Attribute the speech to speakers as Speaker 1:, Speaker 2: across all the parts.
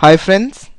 Speaker 1: Hi friends,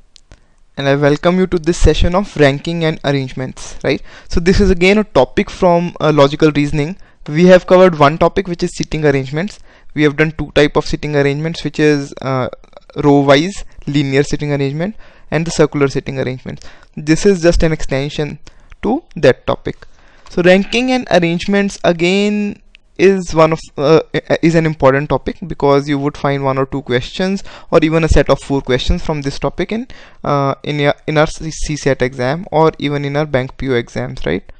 Speaker 1: and I welcome you to this session of ranking and arrangements, right? So this is again a topic from logical reasoning. We have covered one topic, which is seating arrangements. We have done two type of seating arrangements, which is row wise linear seating arrangement and the circular seating arrangement. This is just an extension to that topic. So ranking and arrangements again is an important topic, because you would find one or two questions or even a set of 4 questions from this topic in our CSAT exam or even in our bank PO exams, right?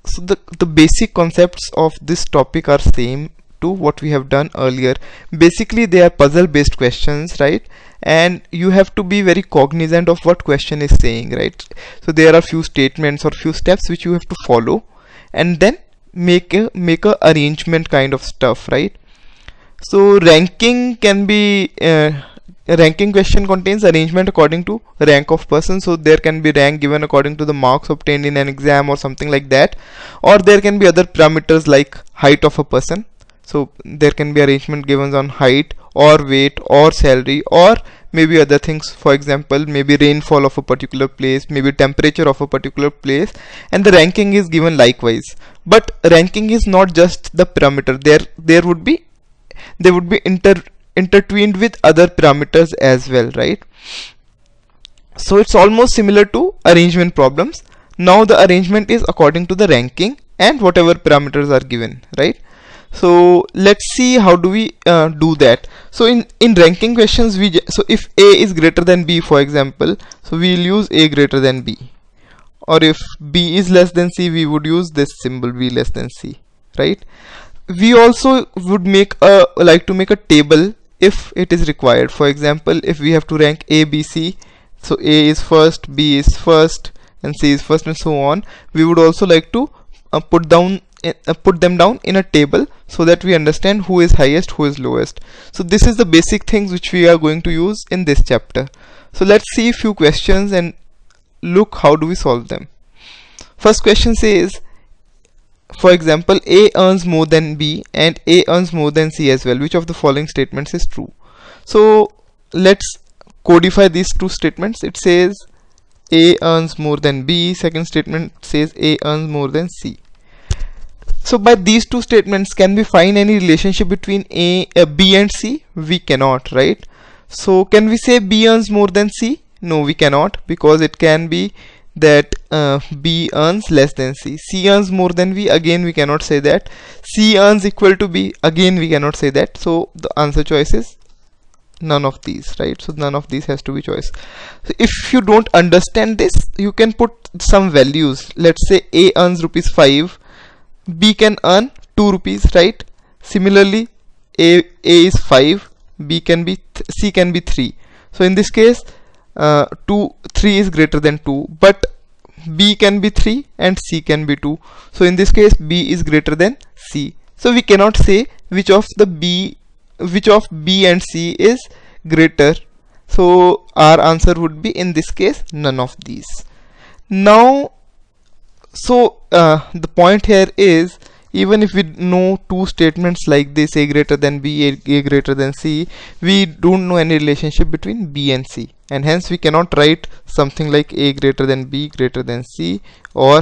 Speaker 1: So the basic concepts of this topic are same to what we have done earlier. Basically they are puzzle based questions, right? And you have to be very cognizant of what question is saying, right? So there are few statements or few steps which you have to follow and then make a arrangement kind of stuff, right? So ranking can be a ranking question contains arrangement according to rank of person. So there can be rank given according to the marks obtained in an exam or something like that, or there can be other parameters like height of a person. So there can be arrangement given on height or weight or salary or maybe other things. For example, maybe rainfall of a particular place, maybe temperature of a particular place, and the ranking is given likewise. But ranking is not just the parameter. They would be intertwined with other parameters as well, right? So it's almost similar to arrangement problems. Now the arrangement is according to the ranking and whatever parameters are given, right? So let's see how do we do that. So in ranking questions, so if A is greater than B, for example, so we'll use A greater than B, or if B is less than C, we would use this symbol B less than C, right? We also would like to make a table if it is required. For example, if we have to rank A, B, C, so A is first, B is first, and C is first, and so on. We would also like to put them down in a table so that we understand who is highest, who is lowest. So this is the basic things which we are going to use in this chapter. So let's see a few questions and look how do we solve them. First question says, for example, A earns more than B and A earns more than C as well. Which of the following statements is true? So let's codify these two statements. It says A earns more than B. Second statement says A earns more than C. So by these two statements, can we find any relationship between B and C? We cannot, right? So can we say B earns more than C? No, we cannot, because it can be that B earns less than C. C earns more than B, again we cannot say that. C earns equal to B, again we cannot say that. So the answer choice is none of these, right? So none of these has to be choice. So if you don't understand this, you can put some values. Let's say A earns rupees 5, B can earn 2 rupees, right? Similarly, A is 5, C can be 3. So in this case, 3 is greater than 2, but B can be 3 and C can be 2. So in this case, B is greater than C. So we cannot say which of B and C is greater. So our answer would be, in this case, none of these. Now, so the point here is, even if we know two statements like this, A greater than B, A greater than C, we don't know any relationship between B and C, and hence we cannot write something like A greater than B greater than C or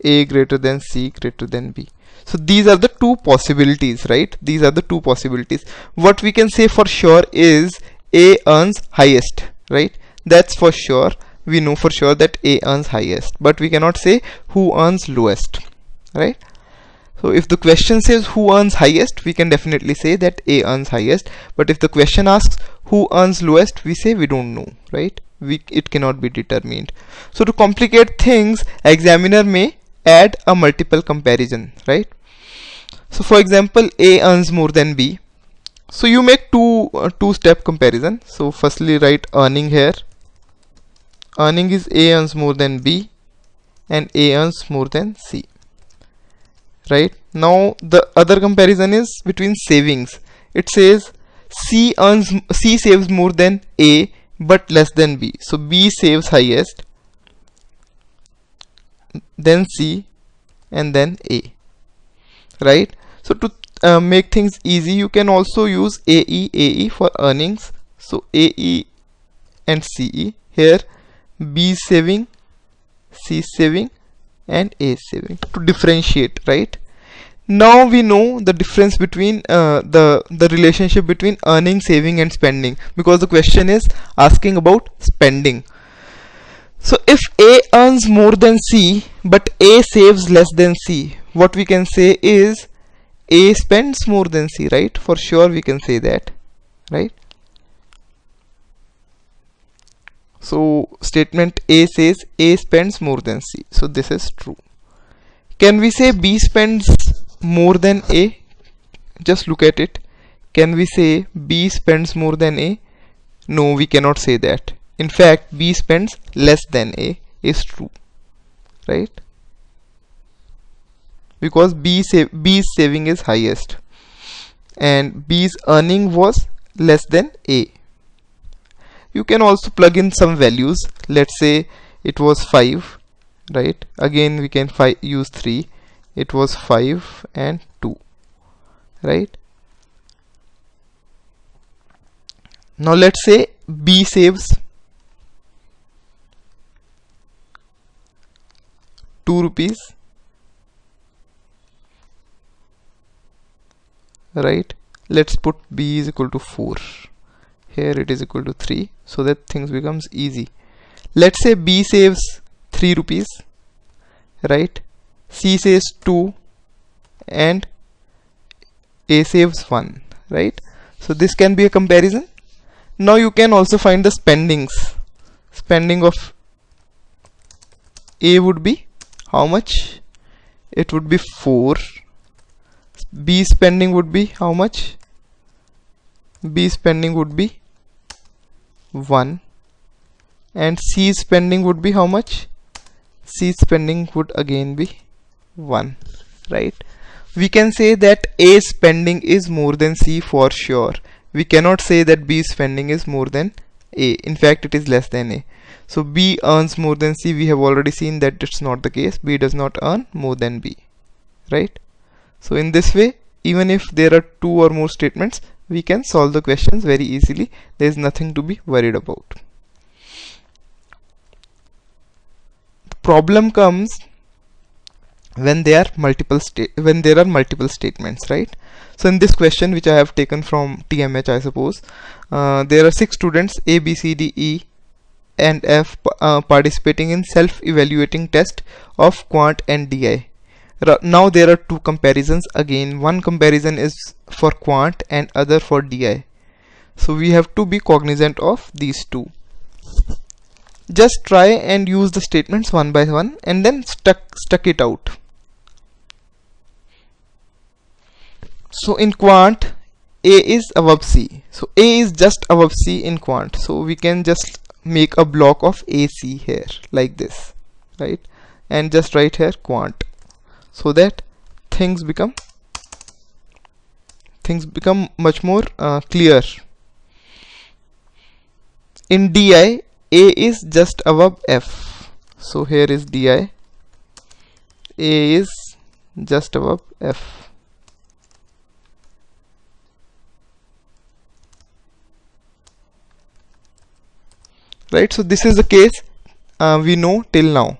Speaker 1: A greater than C greater than B. So these are the two possibilities, right? These are the two possibilities. What we can say for sure is A earns highest, right? That's for sure. We know for sure that A earns highest, but we cannot say who earns lowest, right? So if the question says who earns highest, we can definitely say that A earns highest. But if the question asks who earns lowest, we say we don't know, right? It cannot be determined. So to complicate things, examiner may add a multiple comparison, right? So for example, A earns more than B. So you make two-step comparison. So firstly write earning here. Earning is A earns more than B and A earns more than C. Right? Now the other comparison is between savings. It says C saves more than A but less than B. So B saves highest, then C, and then A. Right? So to make things easy, you can also use AE for earnings. So AE and CE. Here B is saving, C is saving, and A is saving, to differentiate, right? Now we know the difference between the relationship between earning, saving, and spending, because the question is asking about spending. So if A earns more than C but A saves less than C, what we can say is A spends more than C, right? For sure we can say that, right? So statement A says A spends more than C, so this is true. Can we say B spends more than A? Just look at it. Can we say B spends more than A? No, we cannot say that. In fact, B spends less than A is true, right? Because B's saving is highest and B's earning was less than A. You can also plug in some values. Let's say it was 5, right? Again we can use 3. It was 5 and 2, right? Now let's say B saves 2 rupees, right? Let's put B is equal to 4. Here it is equal to 3, so that things becomes easy. Let's say B saves 3 rupees, right? C saves 2 and A saves 1, right? So this can be a comparison. Now you can also find the spendings. Spending of A would be how much? It would be 4. B spending would be how much? B spending would be 1. And C spending would be how much? C spending would again be 1, right? We can say that A spending is more than C for sure. We cannot say that B spending is more than A. In fact, it is less than A. So B earns more than C. We have already seen that it's not the case. B does not earn more than B, right? So in this way, even if there are 2 or more statements, we can solve the questions very easily. There is nothing to be worried about. The problem comes when there are multiple statements, right? So in this question, which I have taken from TMH, I suppose, there are 6 students A, B, C, D, E and F participating in self-evaluating test of quant and DI. Now there are 2 comparisons. Again, one comparison is for quant and other for DI. So we have to be cognizant of these 2. Just try and use the statements one by one and then stuck it out. So in quant, A is above C. So A is just above C in quant. So we can just make a block of AC here like this, right? And just write here quant, so that things become much more clear. In DI, A is just above F. So here is DI. A is just above F. Right, so this is the case we know till now.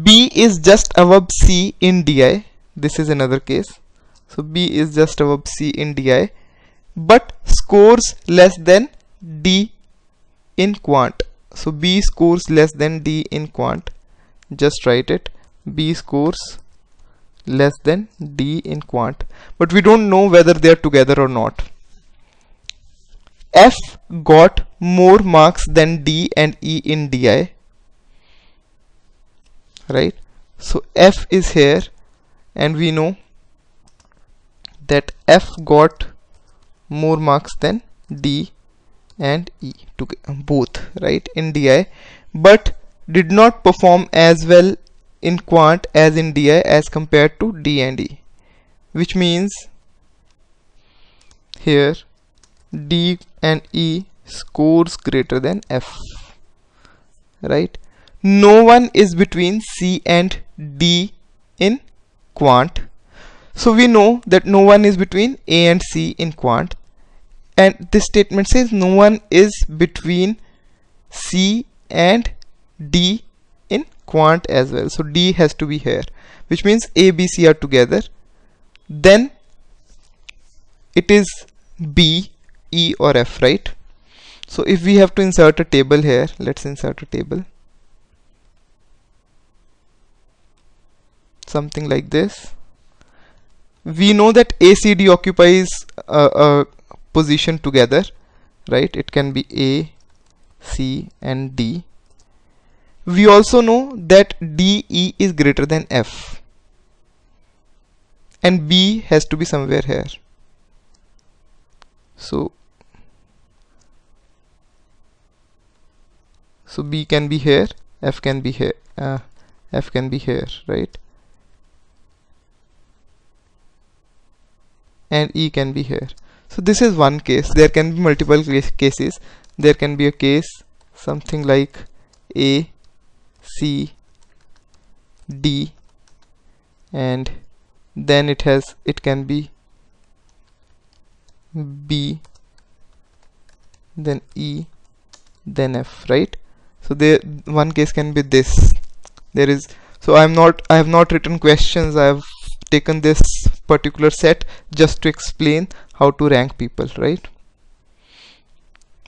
Speaker 1: B is just above C in DI. This is another case. So B is just above C in DI, but scores less than D in quant. So B scores less than D in quant. Just write it. B scores less than D in quant, but we don't know whether they are together or not. F got more marks than D and E in DI, right? So F is here, and we know that F got more marks than D and E both, right, in DI, but did not perform as well in quant as in DI as compared to D and E, which means here D and E scores greater than F, right? No one is between C and D in quant. So we know that no one is between A and C in quant. and this statement says no one is between C and D in quant as well. So D has to be here, which means A, B, C are together. Then it is B, E or F, right? So if we have to insert a table here, let's insert a table. Something like this. We know that A, C, D occupies a position together, right? It can be A, C and D. We also know that D, E is greater than F, and B has to be somewhere here. So B can be here, F can be here, F can be here, right? And E can be here. So this is one case. There can be multiple cases. There can be a case something like A, C, D, and then it can be B, then E, then F, right? So there one case can be this. There is, so I have not written questions. I have taken this particular set just to explain how to rank people, right?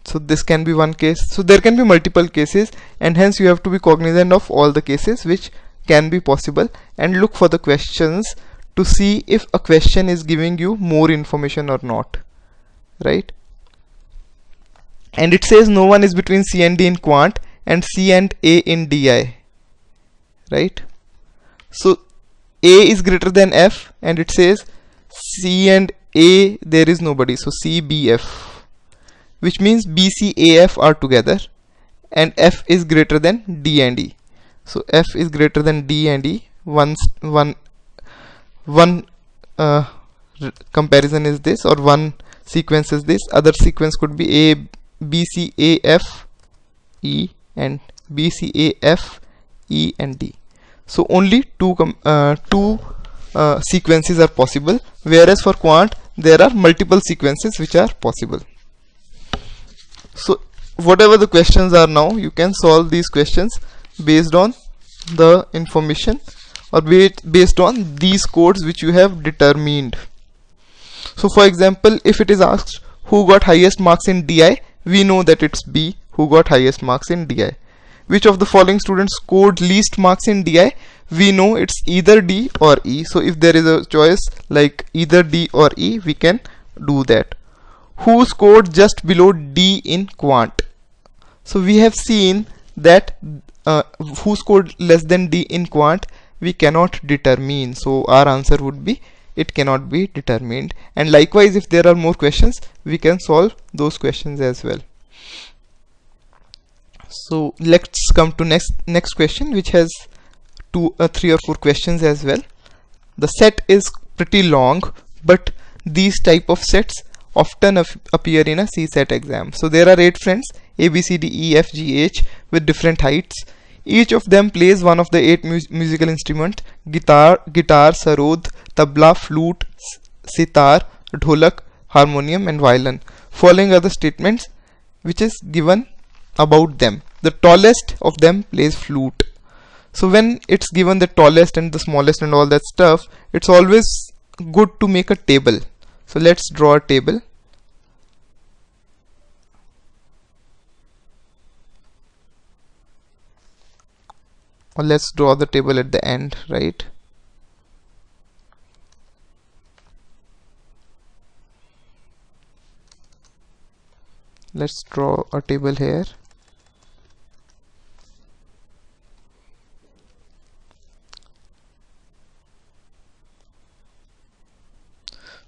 Speaker 1: So this can be one case. So there can be multiple cases, and hence you have to be cognizant of all the cases which can be possible and look for the questions to see if a question is giving you more information or not, right? And it says no one is between C and D in quant and C and A in DI, right? So A is greater than F, and it says C and A there is nobody, so C, B, F, which means B, C, A, F are together, and F is greater than D and E. So F is greater than D and E. One comparison is this, or one sequence is this. Other sequence could be A, B, C, A, F, E, and B, C, A, F, E and D. So only two sequences are possible, whereas for quant there are multiple sequences which are possible. So whatever the questions are now, you can solve these questions based on the information or based on these codes which you have determined. So for example, if it is asked who got highest marks in DI, we know that it's B who got highest marks in DI. Which of the following students scored least marks in DI? We know it's either D or E. So if there is a choice like either D or E, we can do that. Who scored just below D in quant? So we have seen that who scored less than D in quant we cannot determine. So our answer would be it cannot be determined. And likewise, if there are more questions, we can solve those questions as well. So let's come to next question, which has 3 or 4 questions as well. The set is pretty long, but these type of sets often appear in a CSAT exam. So there are 8 friends, A, B, C, D, E, F, G, H, with different heights. Each of them plays one of the 8 musical instruments: guitar, sarod, tabla, flute, sitar, dholak, harmonium and violin. Following are the statements which is given about them. The tallest of them plays flute. So when it's given the tallest and the smallest and all that stuff, it's always good to make a table. So let's draw a table. Or let's draw the table at the end, right? Let's draw a table here.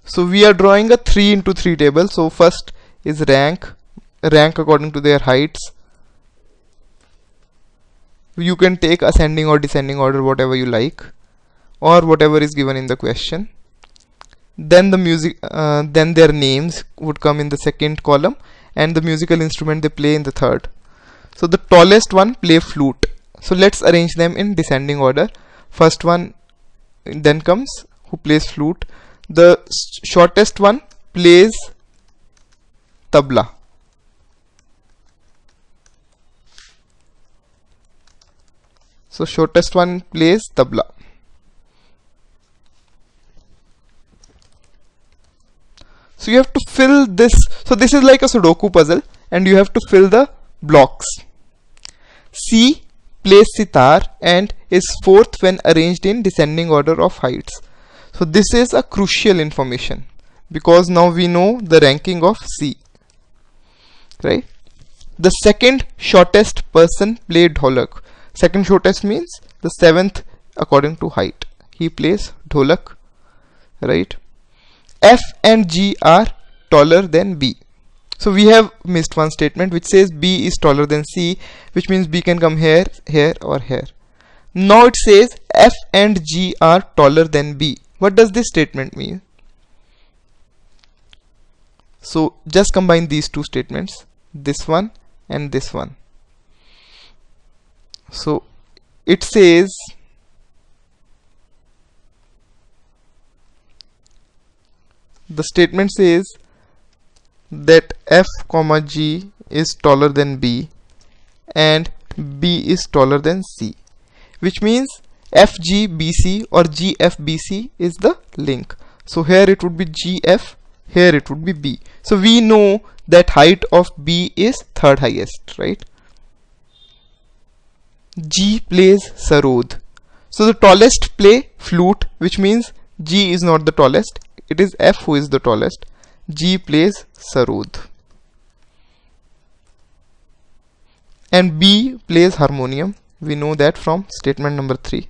Speaker 1: So we are drawing a 3 into 3 table. So first is rank according to their heights. You can take ascending or descending order, whatever you like, or whatever is given in the question. Then the music, then their names would come in the second column, and the musical instrument they play in the third. So the tallest one play flute. So let's arrange them in descending order. First one then comes who plays flute. The shortest one plays tabla. So shortest one plays tabla. So you have to fill this. So this is like a Sudoku puzzle and you have to fill the blocks. C plays sitar and is fourth when arranged in descending order of heights. So this is a crucial information because now we know the ranking of C, right? The second shortest person played dholak. Second shortest means the seventh according to height. He plays dholak, right? F and G are taller than B. So we have missed one statement which says B is taller than C, which means B can come here, here or here. Now it says F and G are taller than B. What does this statement mean? So just combine these two statements, this one and this one. So it says the statement says that F comma G is taller than B and B is taller than C, which means FGBC or GFBC is the link. So here it would be GF, here it would be B. So we know that height of B is third highest, right? G plays sarod. So the tallest play flute, which means G is not the tallest. It is F who is the tallest. G plays sarod. And B plays harmonium. We know that from statement number 3.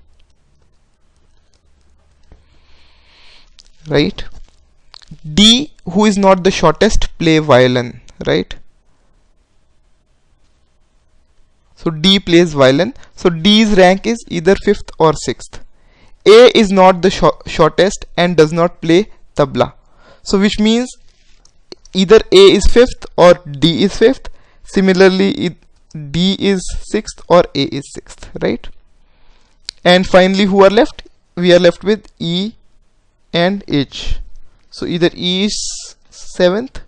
Speaker 1: Right? D, who is not the shortest, play violin. Right? So D plays violin. So D's rank is either 5th or 6th. A is not the shortest and does not play tabla. So which means either A is 5th or D is 5th. Similarly, D is 6th or A is 6th, right? And finally, who are left? We are left with E and H. So either E is 7th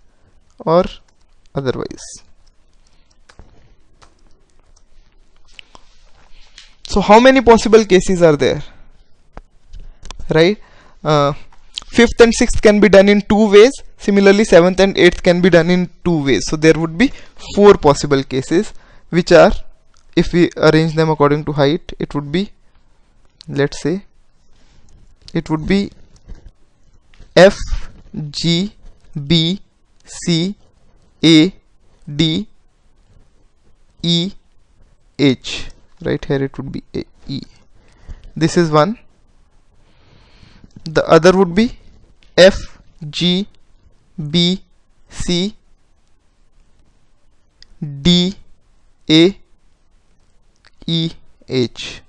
Speaker 1: or otherwise. So how many possible cases are there? Right? 5th and 6th can be done in 2 ways. Similarly, 7th and 8th can be done in 2 ways. So there would be 4 possible cases, which are, if we arrange them according to height, it would be, let's say, it would be F, G, B, C, A, D, E, H. Right here it would be A, E. This is one. The other would be F, G, B, C, D, A, E, H.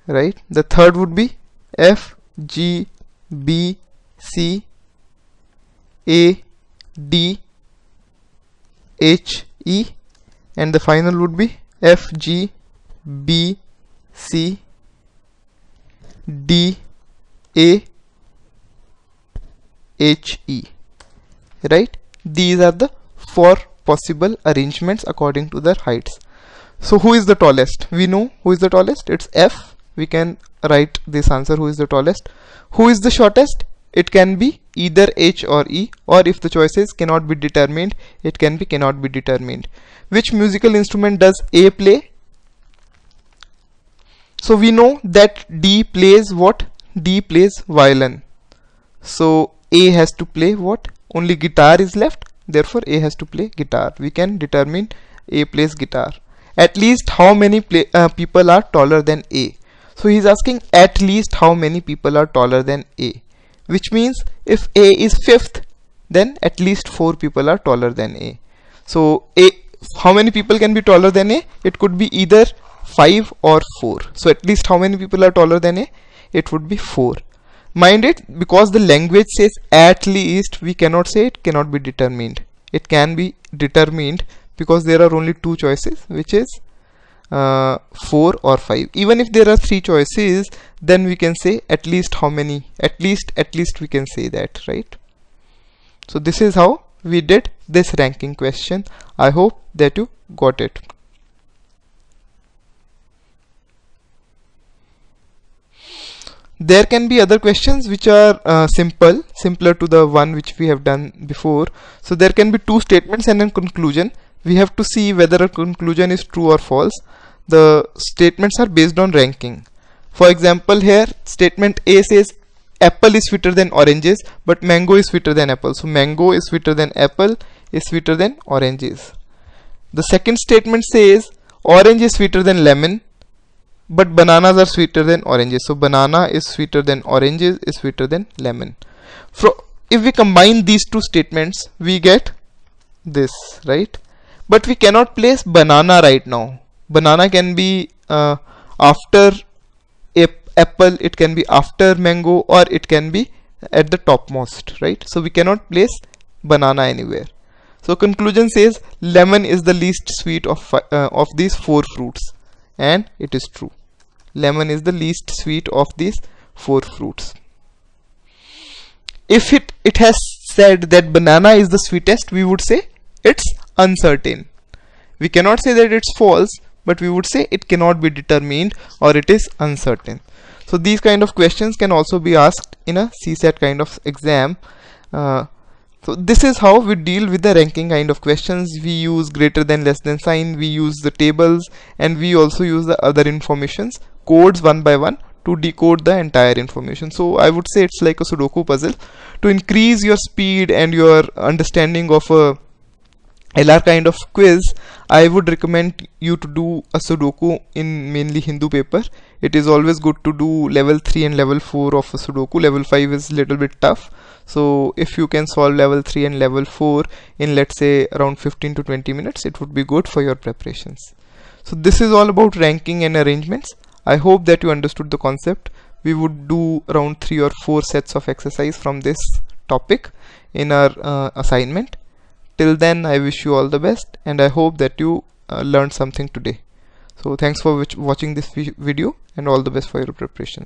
Speaker 1: Right? The third would be F, G, B, C, A, D, H, E, and the final would be F, G, B, C, D, A, H, E. Right? These are the 4 possible arrangements according to their heights. So who is the tallest? We know who is the tallest. It's F. We can write this answer, who is the tallest. Who is the shortest? It can be either H or E, or if the choices cannot be determined, it can be cannot be determined. Which musical instrument does A play? So we know that D plays what? D plays violin. So A has to play what? Only guitar is left. Therefore A has to play guitar. We can determine A plays guitar. At least how many people are taller than A? So he is asking at least how many people are taller than A. Which means if A is 5th, then at least 4 people are taller than A. So how many people can be taller than A? It could be either 5 or 4. So at least how many people are taller than A? It would be 4. Mind it, because the language says at least, we cannot say it cannot be determined. It can be determined because there are only 2 choices, which is 4 or 5. Even if there are 3 choices, then we can say at least how many, at least we can say that, right? So this is how we did this ranking question. I hope that you got it. There can be other questions which are simpler to the one which we have done before. So there can be two statements and a conclusion. We have to see whether a conclusion is true or false. The statements are based on ranking. For example, here statement A says apple is sweeter than oranges, but mango is sweeter than apple. So mango is sweeter than apple is sweeter than oranges. The second statement says orange is sweeter than lemon, but bananas are sweeter than oranges. So banana is sweeter than oranges is sweeter than lemon. If we combine these two statements, we get this, right? But we cannot place banana right now. Banana can be after apple, it can be after mango, or it can be at the topmost, right? So we cannot place banana anywhere. So conclusion says lemon is the least sweet of these four fruits, and it is true. Lemon is the least sweet of these four fruits. If it has said that banana is the sweetest, we would say it's uncertain. We cannot say that it's false, but we would say it cannot be determined or it is uncertain. So these kind of questions can also be asked in a CSAT kind of exam. So this is how we deal with the ranking kind of questions. We use greater than, less than sign, we use the tables, and we also use the other informations, codes one by one, to decode the entire information. So I would say it's like a Sudoku puzzle. To increase your speed and your understanding of a LR kind of quiz, I would recommend you to do a Sudoku in mainly Hindu paper. It is always good to do level 3 and level 4 of a Sudoku. Level 5 is little bit tough. So if you can solve level 3 and level 4 in, let's say, around 15 to 20 minutes, it would be good for your preparations. So this is all about ranking and arrangements. I hope that you understood the concept. We would do around 3 or 4 sets of exercise from this topic in our assignment. Till then, I wish you all the best, and I hope that you learned something today. So thanks for watching this video, and all the best for your preparations.